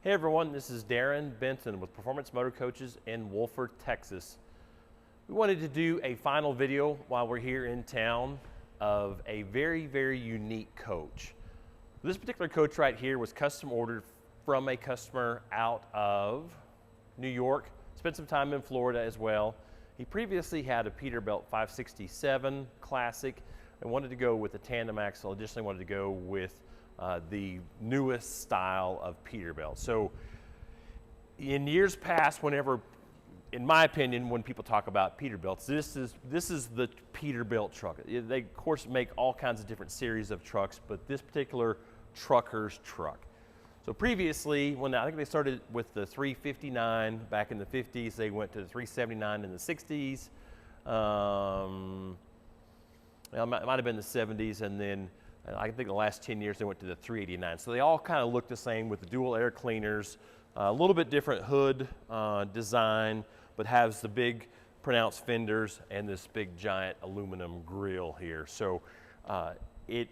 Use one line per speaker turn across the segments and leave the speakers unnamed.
Hey everyone, this is Darren Benton with Performance Motor Coaches in Wolford, Texas. We wanted to do a final video while we're here in town of a very unique coach. This particular coach right here was custom ordered from a customer out of New York, spent some time in Florida as well. He previously had a Peterbilt 567 Classic and wanted to go with the tandem axle, additionally wanted to go with the newest style of Peterbilt. So in years past, whenever, in my opinion, when people talk about Peterbilts, this is the Peterbilt truck. They of course make all kinds of different series of trucks, but this particular trucker's truck. So previously, when I think they started with the 359 back in the 50s, they went to the 379 in the 60s. It might have been the 70s, and then I think the last 10 years they went to the 389. So they all kind of look the same with the dual air cleaners, a little bit different hood design, but has the big pronounced fenders and this big giant aluminum grille here. So it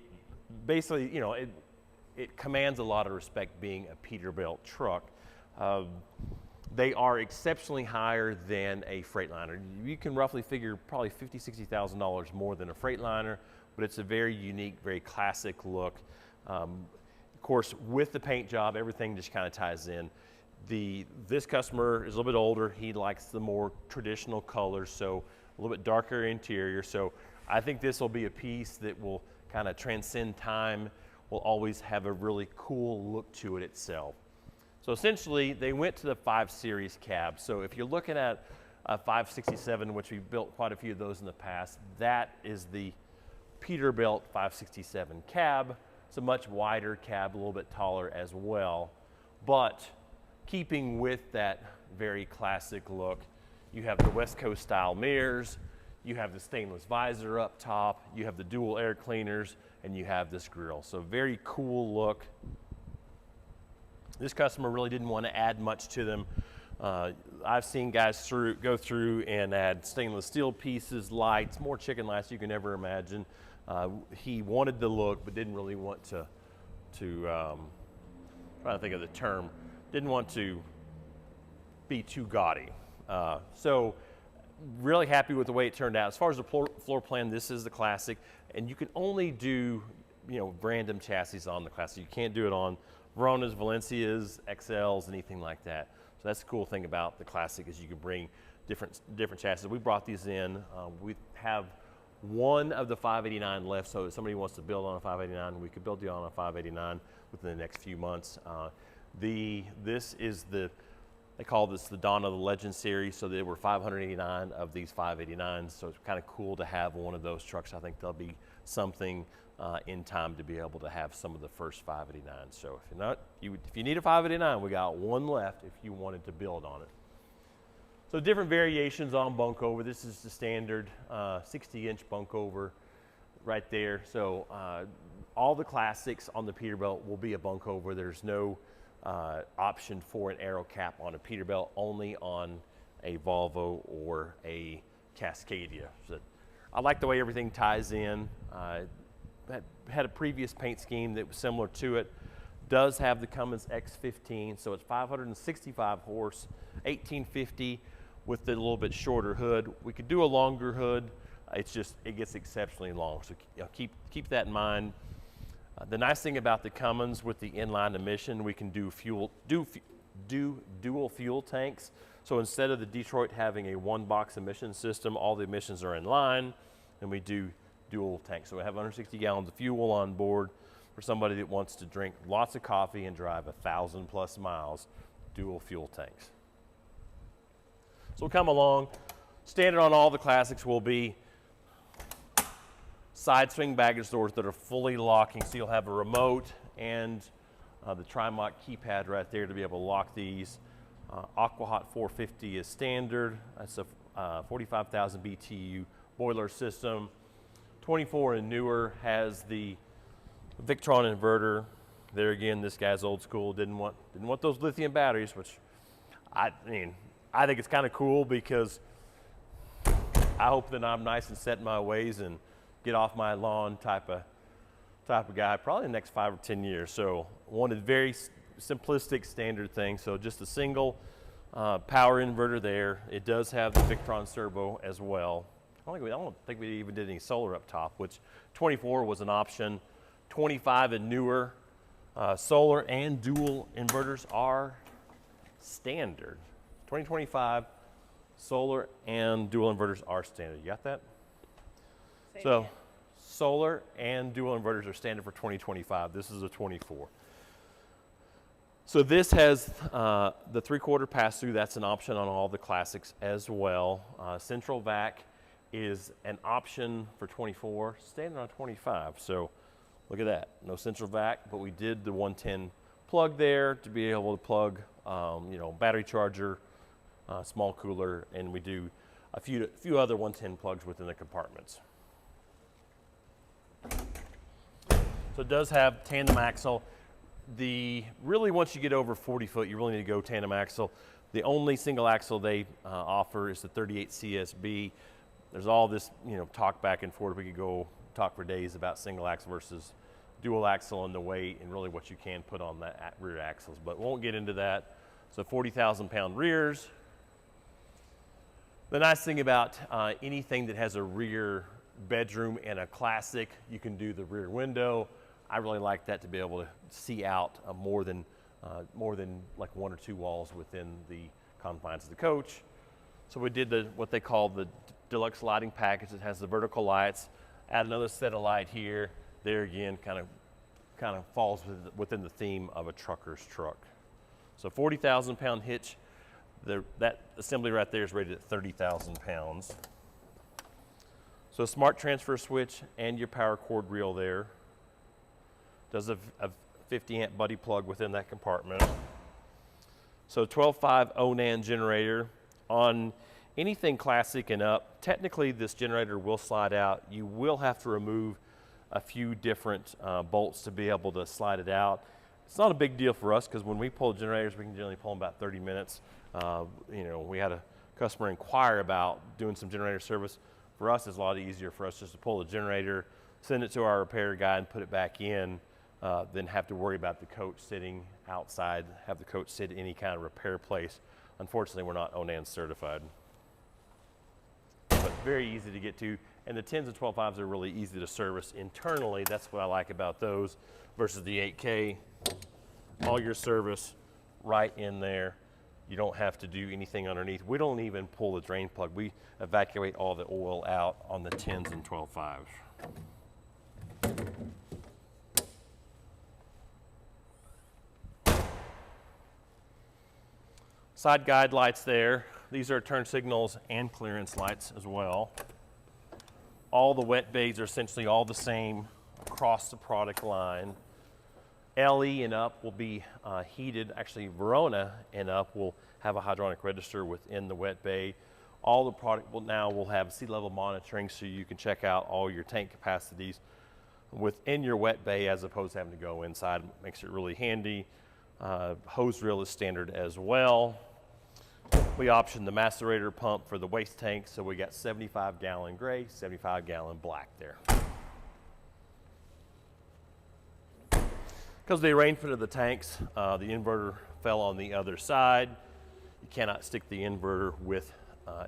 basically, you know, it commands a lot of respect being a Peterbilt truck. They are exceptionally higher than a Freightliner. You can roughly figure probably $50,000, $60,000 more than a Freightliner, but it's a very unique, very classic look. Of course, with the paint job, everything just kind of ties in. This customer is a little bit older. He likes the more traditional colors, so a little bit darker interior. So I think this will be a piece that will kind of transcend time, will always have a really cool look to it itself. So essentially, they went to the 5 Series cab. So if you're looking at a 567, which we've built quite a few of those in the past, that is the Peterbilt 567 cab. It's a much wider cab, a little bit taller as well. But keeping with that very classic look, you have the West Coast style mirrors, you have the stainless visor up top, you have the dual air cleaners, and you have this grille. So very cool look. This customer really didn't want to add much to them. I've seen guys go through and add stainless steel pieces, lights, more chicken lights you can ever imagine. He wanted the look, but didn't really want to trying to think of the term, didn't want to be too gaudy. So really happy with the way it turned out. As far as the floor plan, this is the Classic, and you can only do, you know, random chassis on the Classic. You can't do it on Veronas, Valencias, XLs, anything like that. So that's the cool thing about the Classic is you can bring different chassis. We brought these in. We have one of the 589 left, so if somebody wants to build on a 589, we could build you on a 589 within the next few months. This is they call this the Dawn of the Legend series, so there were 589 of these 589s, so it's kind of cool to have one of those trucks. I think there'll be something in time to be able to have some of the first 589s. So if you need a 589, we got one left if you wanted to build on it. So different variations on bunk over. This is the standard 60-inch bunk over right there. So all the Classics on the Peterbilt will be a bunk over. There's no option for an aero cap on a Peterbilt, only on a Volvo or a Cascadia. So I like the way everything ties in. Had a previous paint scheme that was similar to it. Does have the Cummins X15, so it's 565 horse, 1850 with the little bit shorter hood. We could do a longer hood. It gets exceptionally long, so you know, keep that in mind. The nice thing about the Cummins with the inline emission, we can do dual fuel tanks. So instead of the Detroit having a one-box emission system, all the emissions are in line, and we do dual tanks. So we have 160 gallons of fuel on board for somebody that wants to drink lots of coffee and drive 1,000+ miles, dual fuel tanks. So we'll come along. Standard on all the Classics will be side swing baggage doors that are fully locking, so you'll have a remote and the Tri-Mach keypad right there to be able to lock these. Aquahot 450 is standard. That's a 45,000 BTU boiler system. 24 and newer has the Victron inverter. There again, this guy's old school. Didn't want those lithium batteries, which I think it's kind of cool because I hope that I'm nice and set in my ways and get off my lawn type of guy, probably in the next 5 or 10 years. So wanted very simplistic standard thing. So just a single power inverter there. It does have the Victron servo as well. I don't think we even did any solar up top, which 24 was an option. 25 and newer, solar and dual inverters are standard. 2025, solar and dual inverters are standard. You got that? So solar and dual inverters are standard for 2025. This is a 24. So this has the 3/4 pass-through. That's an option on all the classics as well. Central vac is an option for 24, standard on 25. So look at that, no central vac, but we did the 110 plug there to be able to plug, battery charger, small cooler, and we do a few other 110 plugs within the compartments. So it does have tandem axle. Really, once you get over 40 foot, you really need to go tandem axle. The only single axle they offer is the 38 CSB. There's all this, talk back and forth. We could go talk for days about single axle versus dual axle and the weight and really what you can put on the rear axles, but won't get into that. So 40,000 pound rears. The nice thing about anything that has a rear bedroom and a classic, you can do the rear window. I really like that to be able to see out more than like 1 or 2 walls within the confines of the coach. So we did what they call the deluxe lighting package. It has the vertical lights. Add another set of light here. There again, kind of falls within the theme of a trucker's truck. So 40,000 pound hitch. That assembly right there is rated at 30,000 pounds. So smart transfer switch and your power cord reel there. Does a 50 amp buddy plug within that compartment. So 12.5 Onan generator. On anything classic and up, technically this generator will slide out. You will have to remove a few different bolts to be able to slide it out. It's not a big deal for us because when we pull generators, we can generally pull them about 30 minutes. We had a customer inquire about doing some generator service. For us, it's a lot easier for us just to pull the generator, send it to our repair guy and put it back in, than have to worry about the coach sitting outside, have the coach sit in any kind of repair place. Unfortunately, we're not Onan certified. But very easy to get to. And the 10s and 12.5s are really easy to service internally. That's what I like about those versus the 8K. All your service right in there. You don't have to do anything underneath. We don't even pull the drain plug. We evacuate all the oil out on the 10s and 12.5s. Side guide lights there. These are turn signals and clearance lights as well. All the wet bays are essentially all the same across the product line. LE and up will be heated. Actually, Verona and up will have a hydronic register within the wet bay. All the product will have sea level monitoring so you can check out all your tank capacities within your wet bay as opposed to having to go inside. Makes it really handy. Hose reel is standard as well. We optioned the macerator pump for the waste tank, so we got 75 gallon gray, 75 gallon black there. Because the arrangement of the tanks, the inverter fell on the other side. You cannot stick the inverter with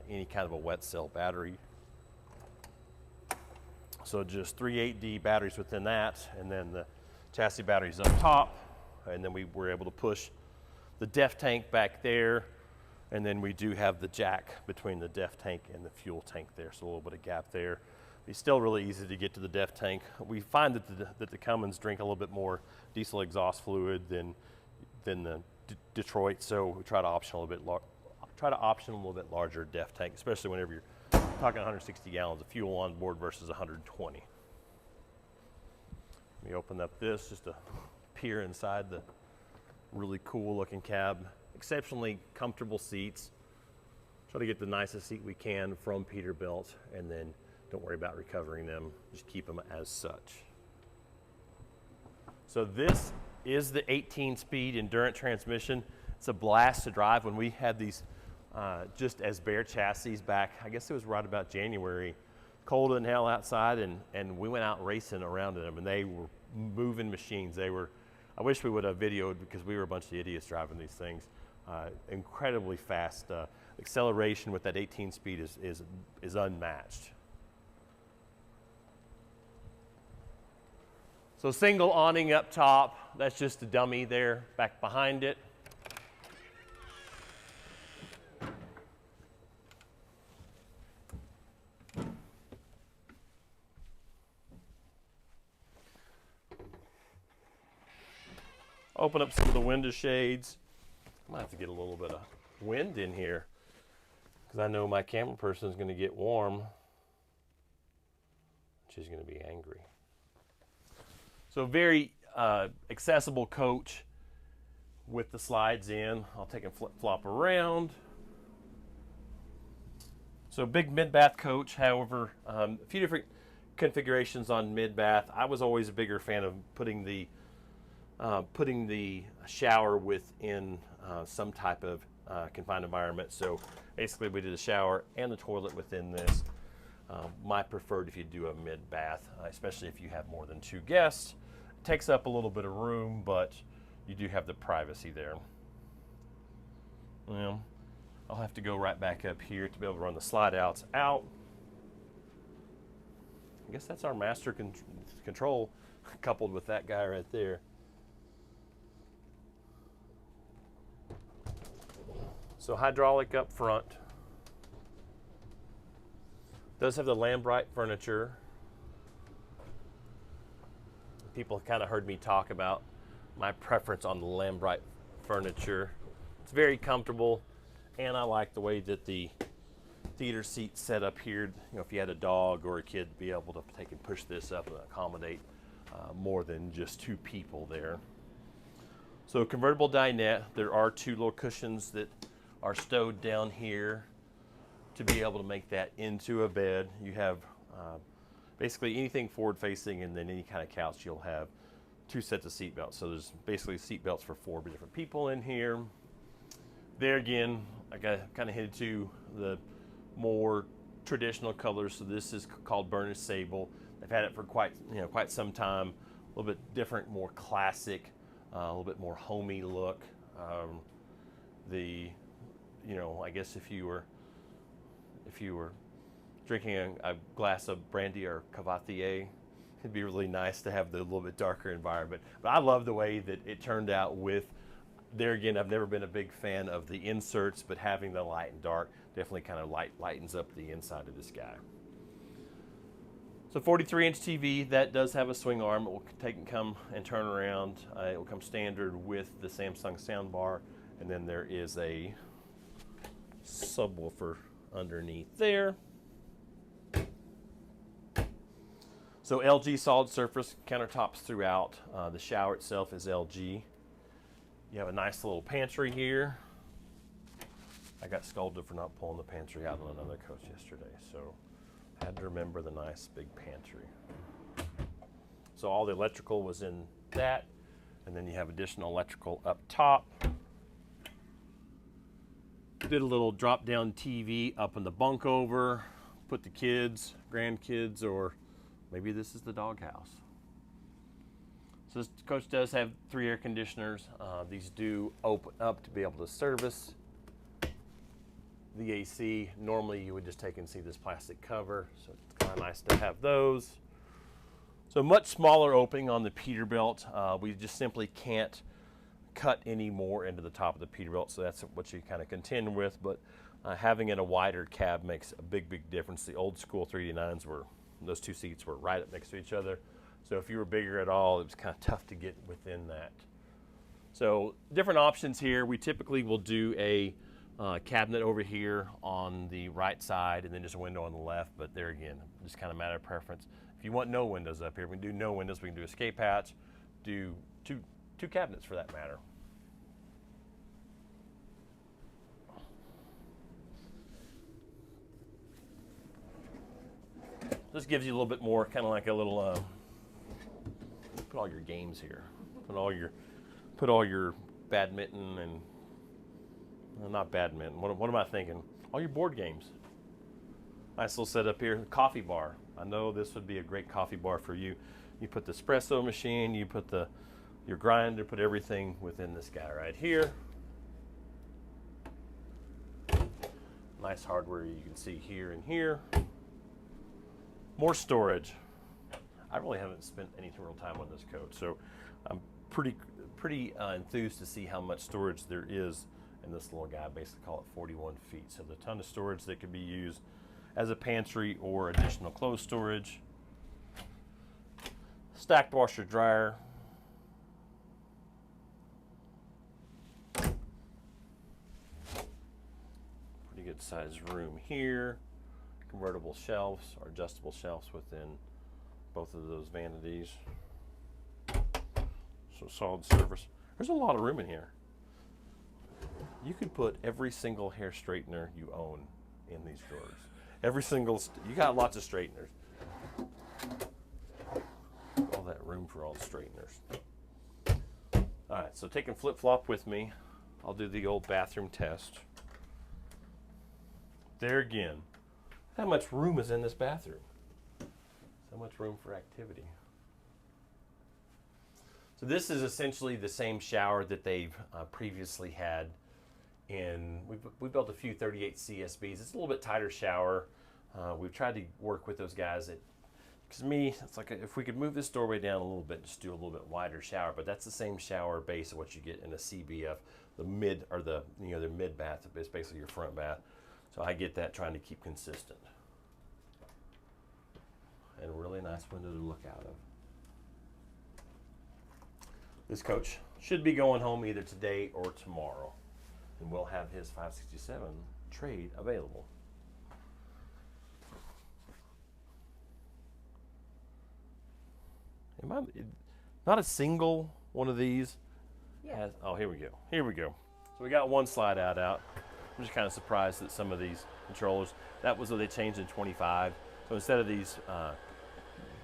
any kind of a wet cell battery. So just 3 8D batteries within that, and then the chassis batteries up top, and then we were able to push the DEF tank back there, and then we do have the jack between the DEF tank and the fuel tank there, so a little bit of gap there. It's still really easy to get to the DEF tank. We find that the Cummins drink a little bit more diesel exhaust fluid than the Detroit, so we try to option a little bit larger DEF tank, especially whenever you're talking 160 gallons of fuel on board versus 120. Let me open up this just to peer inside the really cool looking cab. Exceptionally comfortable seats. Try to get the nicest seat we can from Peterbilt, and then don't worry about recovering them. Just keep them as such. So this is the 18-speed Endurance transmission. It's a blast to drive. When we had these just as bare chassis back, I guess it was right about January, cold in hell outside, and we went out racing around in them, and they were moving machines. They were I wish we would have videoed because we were a bunch of idiots driving these things. Incredibly fast. Acceleration with that 18 speed is unmatched. So single awning up top, that's just a dummy there, back behind it. Open up some of the window shades. I might have to get a little bit of wind in here because I know my camera person is going to get warm. She's going to be angry. So very accessible coach with the slides in. I'll take and flip-flop around. So big mid-bath coach, however, a few different configurations on mid-bath. I was always a bigger fan of putting the shower within some type of confined environment. So basically we did a shower and the toilet within this. My preferred if you do a mid-bath, especially if you have more than 2 guests. It takes up a little bit of room, but you do have the privacy there. Well, I'll have to go right back up here to be able to run the slide outs out. I guess that's our master control coupled with that guy right there. So hydraulic up front. Does have the Lambrite furniture. People have kind of heard me talk about my preference on the Lambrite furniture. It's very comfortable, and I like the way that the theater seat's set up here. You know, if you had a dog or a kid, be able to take and push this up and accommodate more than just 2 people there. So convertible dinette. There are 2 little cushions that are stowed down here to be able to make that into a bed. You have basically anything forward facing, and then any kind of couch you'll have 2 sets of seat belts. So there's basically seat belts for 4 different people in here. There again, I got kind of headed to the more traditional colors. So this is called burnished sable. They've had it for quite some time. A little bit different, more classic, a little bit more homey look. I guess if you were drinking a glass of brandy or cavatier, it'd be really nice to have the little bit darker environment. But I love the way that it turned out with, there again, I've never been a big fan of the inserts, but having the light and dark definitely kind of lightens up the inside of this guy. So 43-inch TV, that does have a swing arm. It will take and come and turn around. It will come standard with the Samsung soundbar, and then there is a subwoofer underneath there. So LG solid surface countertops throughout. The shower itself is LG. You have a nice little pantry here. I got scolded for not pulling the pantry out on another coach yesterday, so I had to remember the nice big pantry. So all the electrical was in that, and then you have additional electrical up top. Did a little drop-down TV up in the bunk over, put the kids, grandkids, or maybe this is the doghouse. So this coach does have 3 air conditioners. These do open up to be able to service the AC. Normally you would just take and see this plastic cover, so it's kind of nice to have those. So much smaller opening on the Peterbilt. We just simply can't cut any more into the top of the Peterbilt, so that's what you kind of contend with, but having it a wider cab makes a big difference. The old school 389s those 2 seats were right up next to each other, so if you were bigger at all, it was kind of tough to get within that. So different options here. We typically will do a cabinet over here on the right side and then just a window on the left, but there again, just kind of matter of preference. If you want no windows up here, we can do no windows. We can do escape hatch, do two cabinets for that matter. This gives you a little bit more, kind of like a little, put all your games here. Put all your badminton and, well, not badminton, what am I thinking? All your board games. Nice little setup here, coffee bar. I know this would be a great coffee bar for you. You put the espresso machine, you put the your grinder, put everything within this guy right here. Nice hardware you can see here and here. More storage. I really haven't spent any real time on this coach, so I'm pretty enthused to see how much storage there is in this little guy. Basically call it 41 feet. So there's a ton of storage that could be used as a pantry or additional clothes storage. Stacked washer dryer. Pretty good sized room here. Convertible shelves or adjustable shelves within both of those vanities. So solid surface. There's a lot of room in here. You could put every single hair straightener you own in these drawers. Every single, you got lots of straighteners. All that room for all the straighteners. All right, so taking flip-flop with me, I'll do the old bathroom test. There again, how much room is in this bathroom? So much room for activity. So this is essentially the same shower that they've previously had in, we built a few 38 CSBs. It's a little bit tighter shower. We've tried to work with those guys that, because me, it's like if we could move this doorway down a little bit, just do a little bit wider shower, but that's the same shower base of what you get in a CBF, the mid, or the, you know, the mid bath, it's basically your front bath. So I get that, trying to keep consistent. And a really nice window to look out of. This coach should be going home either today or tomorrow, and we'll have his 567 trade available. Not a single one of these has, oh, here we go. Here we go. So we got one slide out. I'm just kind of surprised that some of these controllers, that was what they changed in 25. So instead of these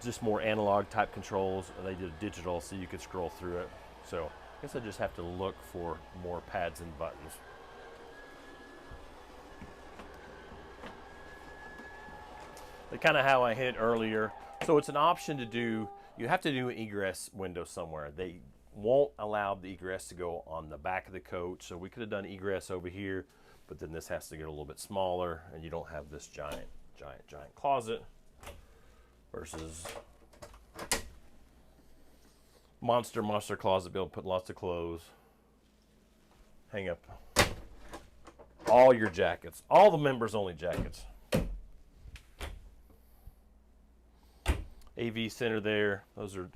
just more analog type controls, they did digital so you could scroll through it. So I guess I just have to look for more pads and buttons. But kind of how I hit earlier. So it's an option to do, you have to do an egress window somewhere. They won't allow the egress to go on the back of the coach. So we could have done egress over here, but then this has to get a little bit smaller and you don't have this giant closet versus monster closet, be able to put lots of clothes, hang up all your jackets, all the members only jackets. AV center there, those are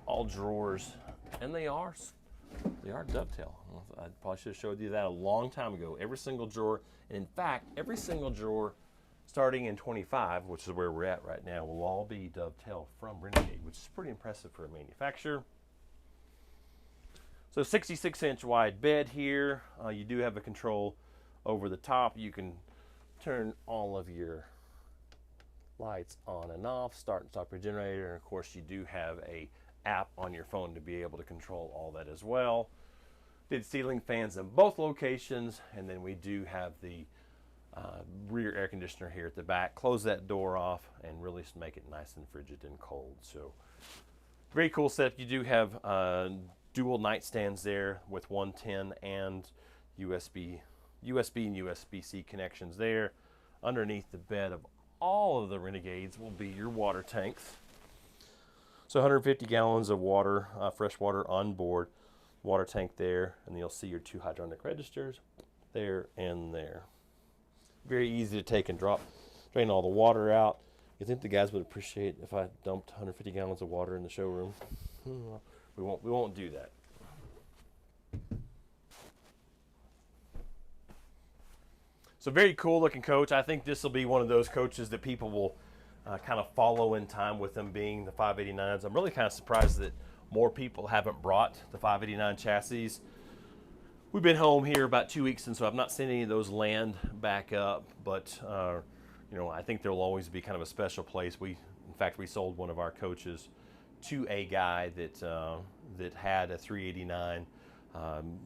all drawers, and they are dovetail. I probably should have showed you that a long time ago. Every single drawer, and in fact, every single drawer starting in 25, which is where we're at right now, will all be dovetail from Renegade, which is pretty impressive for a manufacturer. So 66-inch wide bed here. You do have a control over the top. You can turn all of your lights on and off, start and stop your generator, and of course you do have a app on your phone to be able to control all that as well. Did ceiling fans in both locations, and then we do have the rear air conditioner here at the back. Close that door off and really make it nice and frigid and cold. So very cool setup. You do have dual nightstands there with 110 and USB and USB-C connections there. Underneath the bed of all of the Renegades will be your water tanks. So 150 gallons of water, fresh water on board, water tank there, and you'll see your two hydronic registers there and there. Very easy to take and drop, drain all the water out. You think the guys would appreciate if I dumped 150 gallons of water in the showroom? We won't do that. So very cool looking coach. I think this will be one of those coaches that people will kind of follow in time with them being the 589s. I'm really kind of surprised that more people haven't brought the 589 chassis. We've been home here about 2 weeks, and so I've not seen any of those land back up, but you know, I think there'll always be kind of a special place. In fact, we sold one of our coaches to a guy that had a 389.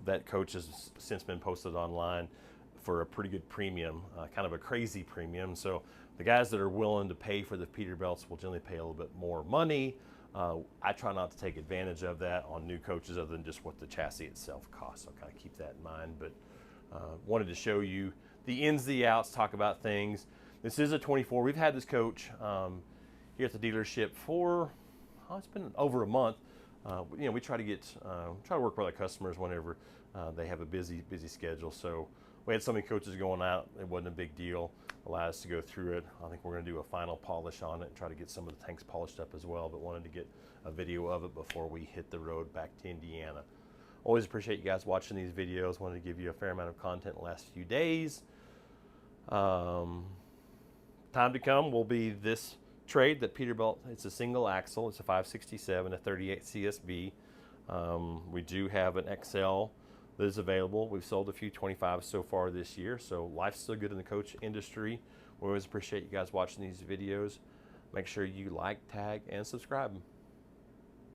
That coach has since been posted online for a pretty good premium, kind of a crazy premium. So the guys that are willing to pay for the Peterbilts will generally pay a little bit more money, I try not to take advantage of that on new coaches other than just what the chassis itself costs. So kind of keep that in mind. But wanted to show you the ins, the outs, talk about things. This is a 24. We've had this coach here at the dealership for, it's been over a month. You know, we try to work with our customers whenever they have a busy schedule. So we had so many coaches going out, it wasn't a big deal. Allowed us to go through it. I think we're going to do a final polish on it and try to get some of the tanks polished up as well, but wanted to get a video of it before we hit the road back to Indiana. Always appreciate you guys watching these videos. Wanted to give you a fair amount of content the last few days. Time to come will be this trade that Peterbilt, it's a single axle, it's a 567, a 38 CSV. We do have an XL that is available. We've sold a few 25s so far this year, so life's still good in the coach industry. We always appreciate you guys watching these videos. Make sure you like, tag, and subscribe.